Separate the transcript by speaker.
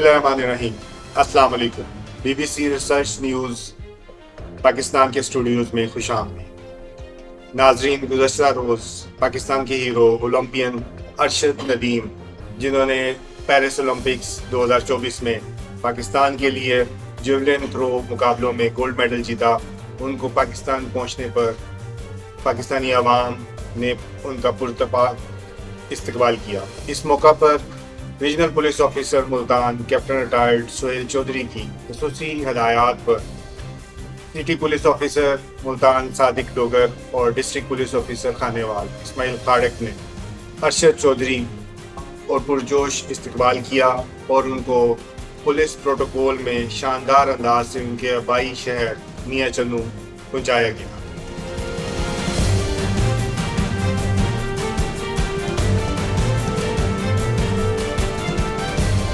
Speaker 1: बिस्मिल्लाहिर्रहमानिर्रहीम। अस्सलाम वालेकुम। BBC रिसर्च न्यूज़ पाकिस्तान के स्टूडियोज़ में खुशामदीद। नाजरीन, गुज़श्ता रोज़ पाकिस्तान के हीरो ओलंपियन अरशद नदीम, जिन्होंने पेरिस ओलंपिक्स 2024 में पाकिस्तान के लिए जेवलिन थ्रो मुकाबलों में गोल्ड मेडल जीता, उनको पाकिस्तान पहुंचने पर पाकिस्तानी अवाम ने उनका पुरतपाक इस्तकबाल किया। इस मौका पर regional police officer Multan captain retired Sohail Chaudhry की खुसूसी हदायत पर city police officer Multan Sadiq Dogar और district police officer Khanewal Ismail Kharak ने अरशद चौधरी और पुरजोश इस्तकबाल किया और उनको पुलिस प्रोटोकॉल में शानदार अंदाज से उनके आबाई शहर मियां चन्नू पहुँचाया गया।